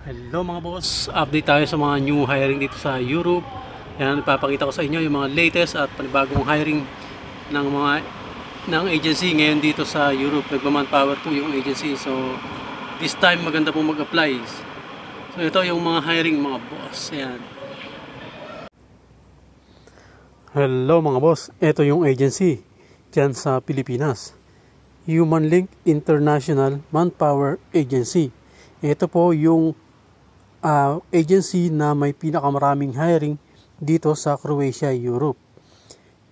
Hello mga boss, update tayo sa mga new hiring dito sa Europe. Yan, ipapakita ko sa inyo yung mga latest at panibagong hiring ng agency ngayon dito sa Europe. Nagma-manpower po yung agency. So this time maganda pong mag-apply. So ito yung mga hiring mga boss. Yan. Hello mga boss, ito yung agency dyan sa Pilipinas. Human Link International Manpower Agency. Ito po yung agency na may pinakamaraming hiring dito sa Croatia, Europe.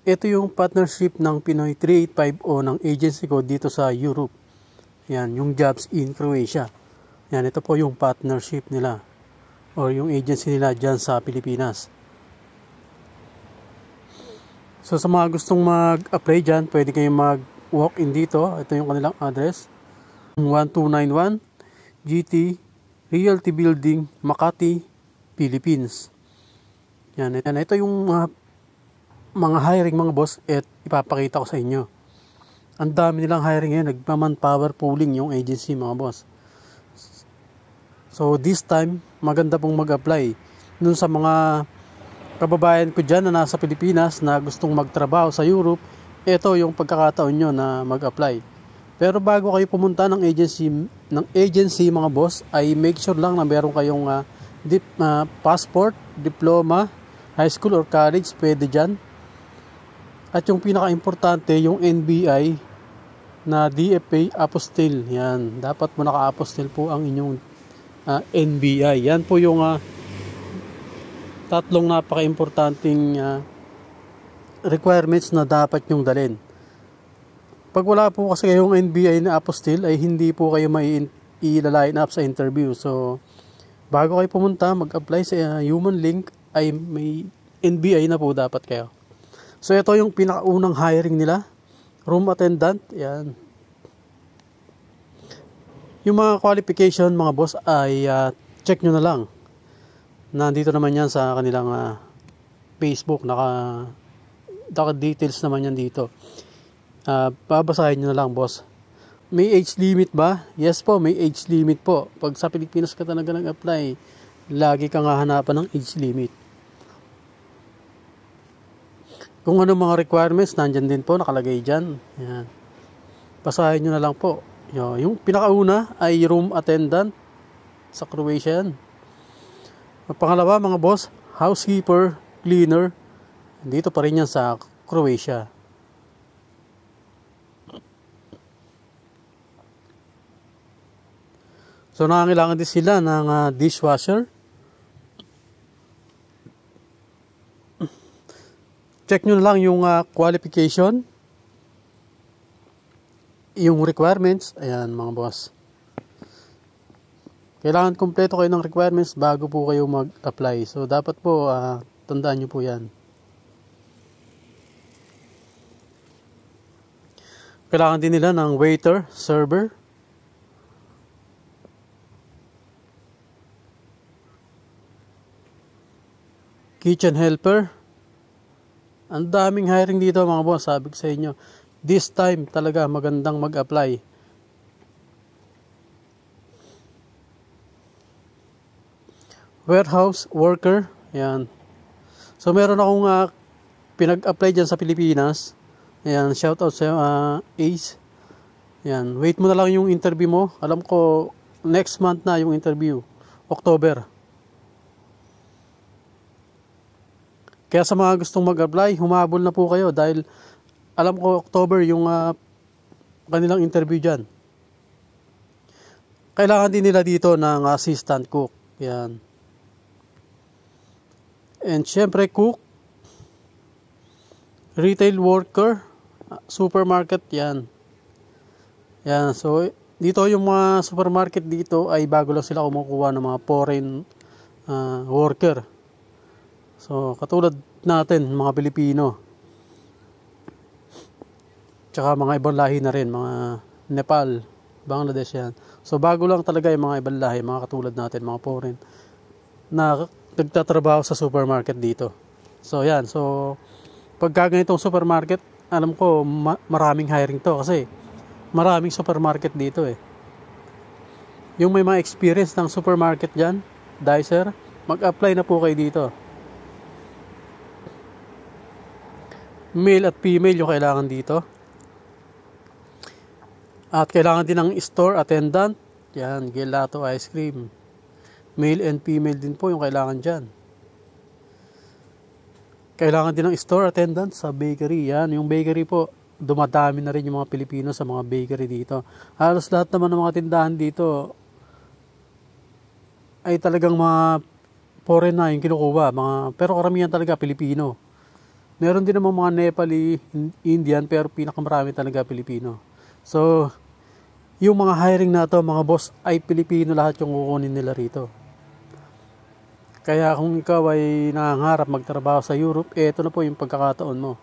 Ito yung partnership ng Pinoy 3850 ng agency ko dito sa Europe. Yan, yung Jobs in Croatia. Yan, ito po yung partnership nila or yung agency nila dyan sa Pilipinas. So sa mga gustong mag-apply dyan, pwede kayong mag-walk-in dito. Ito yung kanilang address. 1291 GT Realty Building, Makati, Philippines. Yan, ito yung mga hiring mga boss at ipapakita ko sa inyo. Ang dami nilang hiring ngayon, nagpa-manpower pooling yung agency mga boss. So this time, maganda pong mag-apply. Nun sa mga kababayan ko dyan na nasa Pilipinas na gustong magtrabaho sa Europe, ito yung pagkakataon nyo na mag-apply. Pero bago kayo pumunta ng agency mga boss, ay make sure lang na meron kayong passport, diploma, high school or college, pwede dyan. At yung pinaka-importante, yung NBI na DFA Apostille. Yan, dapat mo naka-apostille po ang inyong NBI. Yan po yung tatlong napaka-importanting requirements na dapat nyong dalhin. Pag wala po kasi kayong NBI na apostille ay hindi po kayo i-line up sa interview. So bago kayo pumunta mag-apply sa Human Link ay may NBI na po dapat kayo. So ito yung pinakaunang hiring nila, room attendant. Yan. Yung mga qualification mga boss ay check nyo na lang. Nandito naman yan sa kanilang Facebook, naka details naman yan dito. Babasahin nyo na lang boss. May age limit ba? Yes po, may age limit po. Pag sa Pilipinas ka talaga nag-apply, lagi kang hahanapan ng age limit. Kung ano mga requirements, nandyan din po, nakalagay dyan. Yan. Basahin nyo na lang po. Yung pinakauna ay room attendant sa Croatian. Pangalawa mga boss, housekeeper, cleaner. Dito pa rin yan sa Croatia. So nangangailangan din sila ng dishwasher. Check nyo na lang yung qualification, yung requirements. Ayan mga boss. Kailangan kumpleto kayo ng requirements bago po kayo mag-apply. So dapat po tandaan nyo po yan. Kailangan din nila ng waiter, server, kitchen helper. Ang daming hiring dito mga boss, sabi ko sa inyo. This time talaga magandang mag-apply. Warehouse worker. Yan. So meron akong pinag-apply dyan sa Pilipinas. Yan, shout out sa Ace. Yan, wait mo na lang yung interview mo. Alam ko next month na yung interview, October. Kaya sa mga gustong mag-apply, humabol na po kayo dahil alam ko October yung kanilang interview dyan. Kailangan din nila dito ng assistant cook. Yan. And syempre cook, retail worker, supermarket. Yan. Yan. So dito yung mga supermarket dito ay bago lang sila kumukuha ng mga foreign worker. So, katulad natin, mga Pilipino. Tsaka mga ibang lahi na rin, mga Nepal, Bangladesh yan. So, bago lang talaga yung mga ibang lahi, mga katulad natin, mga foreign, na nagtatrabaho sa supermarket dito. So, yan. So, pagka ganitong supermarket, alam ko, maraming hiring to kasi maraming supermarket dito eh. Yung may mga experience ng supermarket dyan, dicer, mag-apply na po kayo dito. Male at female yung kailangan dito. At kailangan din ng store attendant. Yan, gelato ice cream. Male and female din po yung kailangan dyan. Kailangan din ng store attendant sa bakery. Yan, yung bakery po, dumadami na rin yung mga Pilipino sa mga bakery dito. Halos lahat naman ng mga tindahan dito ay talagang mga foreign na yung kinukuha. Pero karamihan talaga Pilipino. Meron din naman mga Nepali, Indian, pero pinakamarami talaga Pilipino. So, yung mga hiring na to, mga boss, ay Pilipino lahat yung kukunin nila rito. Kaya kung ikaw ay nangangarap magtrabaho sa Europe, eto na po yung pagkakataon mo.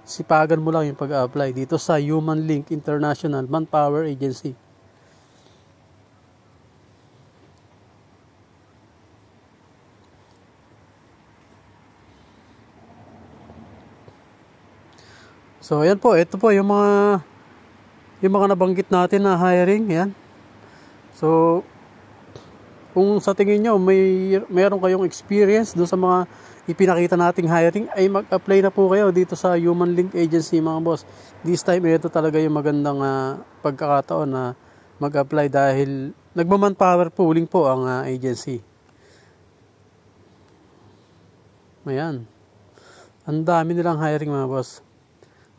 Sipagan mo lang yung pag-apply dito sa Human Link International Manpower Agency. So ayan po, ito po yung mga nabanggit natin na hiring, yan. So kung sa tingin nyo meron kayong experience doon sa mga ipinakita nating hiring, ay mag-apply na po kayo dito sa Human Link Agency, mga boss. This time, ito talaga yung magandang pagkakataon na mag-apply dahil nagmamanpower pooling po ang agency. Ayan. Ang dami nilang hiring, mga boss.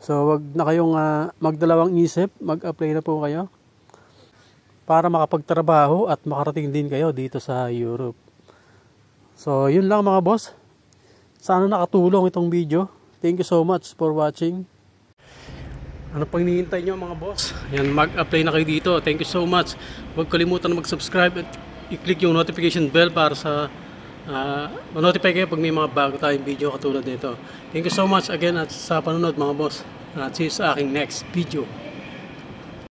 So, wag na kayong magdalawang isip, mag-apply na po kayo para makapagtrabaho at makarating din kayo dito sa Europe. So, yun lang, mga boss. Sana nakatulong itong video. Thank you so much for watching. Ano pang hinihintay nyo, mga boss? Yan, mag-apply na kayo dito. Thank you so much. Huwag kalimutan na mag-subscribe at i-click yung notification bell para sa ma-notify kayo pag may mga bago tayong video katulad nito. Thank you so much again at sa panonood, mga boss. At see you sa aking next video.